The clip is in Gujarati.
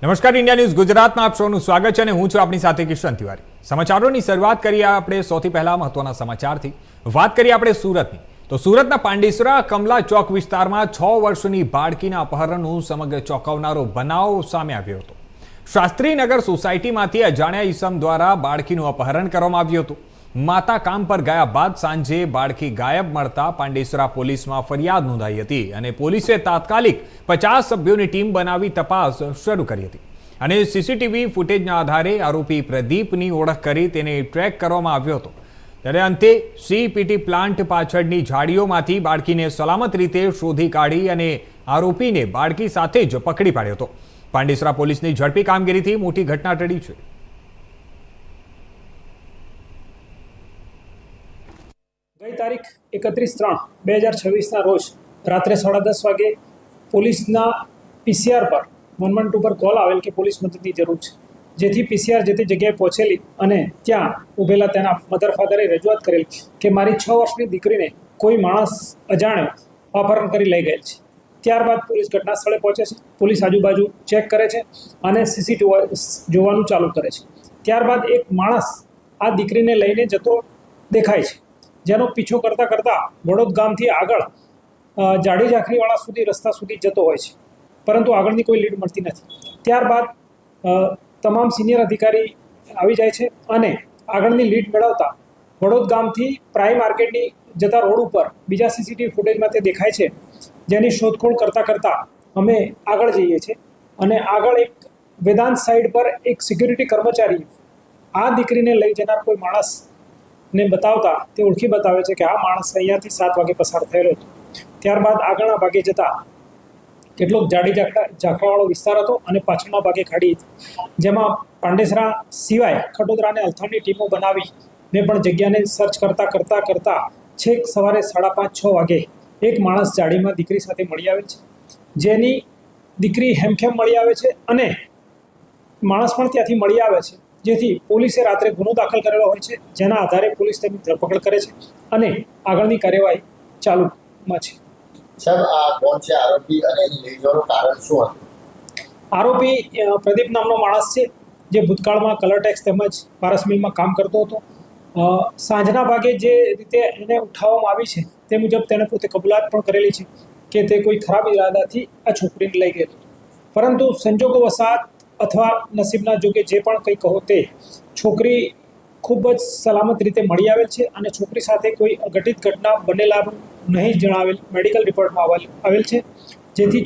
નમસ્કાર, ઇન્ડિયા ન્યૂઝ ગુજરાતમાં આપ સૌનું સ્વાગત છે અને હું છું આપની સાથે કિશન તિવારી। સમાચારોની શરૂઆત કરીએ આપણે સૌથી પહેલા મહત્વના સમાચારથી। વાત કરીએ આપણે સુરતની, તો સુરતના પાંડેસરા કમલા ચોક વિસ્તારમાં 6 વર્ષની બાળકીના અપહરણનું સમગ્ર ચોંકાવનારો બનાવ સામે આવ્યો હતો। શાસ્ત્રીનગર સોસાયટીમાંથી અજાણ્યા ઈસમ દ્વારા બાળકીનું અપહરણ કરવામાં આવ્યું હતું। માતા કામ પર ગયા બાદ સાંજે બાળકી ગાયબ મળતા પાંડેસરા પોલીસમાં ફરિયાદ નોંધાઈ હતી અને પોલીસે તાત્કાલિક 50 સભ્યોની ટીમ બનાવી તપાસ શરૂ કરી હતી અને સીસીટીવી ફૂટેજના આધારે આરોપી પ્રદીપની ઓળખ કરી તેને ટ્રેક કરવામાં આવ્યો હતો। ત્યારે અંતે સીપીટી પ્લાન્ટ પાછળની ઝાડીઓમાંથી બાળકીને સલામત રીતે શોધી કાઢી અને આરોપીને બાળકી સાથે જ પકડી પાડ્યો હતો। પાંડેસરા પોલીસની ઝડપી કામગીરીથી મોટી ઘટના ટળી છે। ગઈ તારીખ 31/3/2026 રોજ રાત્રે 10:30 વાગે પોલીસના પીસીઆર પર 112 પર કોલ આવેલ કે પોલીસ મદદની જરૂર છે, જેથી પીસીઆર જે તે જગ્યાએ પહોંચેલી અને ત્યાં ઊભેલા તેના મધર ફાધરે રજૂઆત કરેલ કે મારી 6 વર્ષની દીકરીને કોઈ માણસ અજાણ્યો અપહરણ કરી લઈ ગયેલ છે। ત્યારબાદ પોલીસ ઘટના સ્થળે પહોંચે છે, પોલીસ આજુબાજુ ચેક કરે છે અને સીસીટીવી જોવાનું ચાલુ કરે છે। ત્યારબાદ એક માણસ આ દીકરીને લઈને જતો દેખાય છે, જેનો પીછો કરતાં કરતાં વડોદ ગામથી આગળ જાડી ઝાંખરીવાળા સુધી રસ્તા સુધી જતો હોય છે, પરંતુ આગળની કોઈ લીડ મળતી નથી। ત્યારબાદ તમામ સિનિયર અધિકારી આવી જાય છે અને આગળની લીડ મેળવતા વડોદ ગામથી પ્રાઇમ માર્કેટની જતા રોડ ઉપર બીજા સીસીટીવી ફૂટેજમાં તે દેખાય છે, જેની શોધખોળ કરતાં અમે આગળ જઈએ છીએ અને આગળ એક વેદાંત સાઈડ પર એક સિક્યુરિટી કર્મચારી આ દીકરીને લઈ જનાર કોઈ માણસ ને બતાવતા તે ઓળખી બતાવે છે કે આ માણસ અહીંયાથી 7 વાગે પસાર થયેલો હતો। ત્યારબાદ આગળના ભાગે જતા કેટલોક જાડી ઝાંખરાવાળો વિસ્તાર હતો અને પાછળના ભાગે ખાડી હતી, જેમાં પાંડેસરા સિવાય ખટોદરા અને અલથાણની ટીમો બનાવીને પણ જગ્યાને સર્ચ કરતા છેક સવારે 5:30-6 વાગે એક માણસ જાડીમાં દીકરી સાથે મળી આવે છે, જેની દીકરી હેમખેમ મળી આવે છે અને માણસ પણ ત્યાંથી મળી આવે છે, જેથી પોલીસે રાત્રે ગુનો દાખલ કરેલો હોય છે, જેના આધારે પોલીસ તેની ધરપકડ કરે છે અને આગળની કાર્યવાહી ચાલુમાં છે। સાહેબ, આ કોણ છે આરોપી અને એની લઈ જવાનું કારણ શું હતું? આરોપી પ્રદીપ નામનો માણસ છે, જે ભૂતકાળમાં કલર ટેક્સ તેમજ પારસ મિલમાં કામ કરતો હતો। સાંજના ભાગે જે રીતે એને ઉઠાવવામાં આવી છે તે મુજબ તેણે પોતે કબૂલાત પણ કરેલી છે કે તે કોઈ ખરાબ ઇરાદાથી આ છોકરીને લઈ ગયેલો હતો, પરંતુ સંજોગો વસાત અથવા નસીબના જોગે જે પણ કંઈ કહો તે છોકરી ખૂબ જ સલામત રીતે મળી આવેલ છે અને છોકરી સાથે કોઈ અઘટિત ઘટના બનેલા નહીં જણાવેલ મેડિકલ રિપોર્ટમાં આવેલ છે, જેથી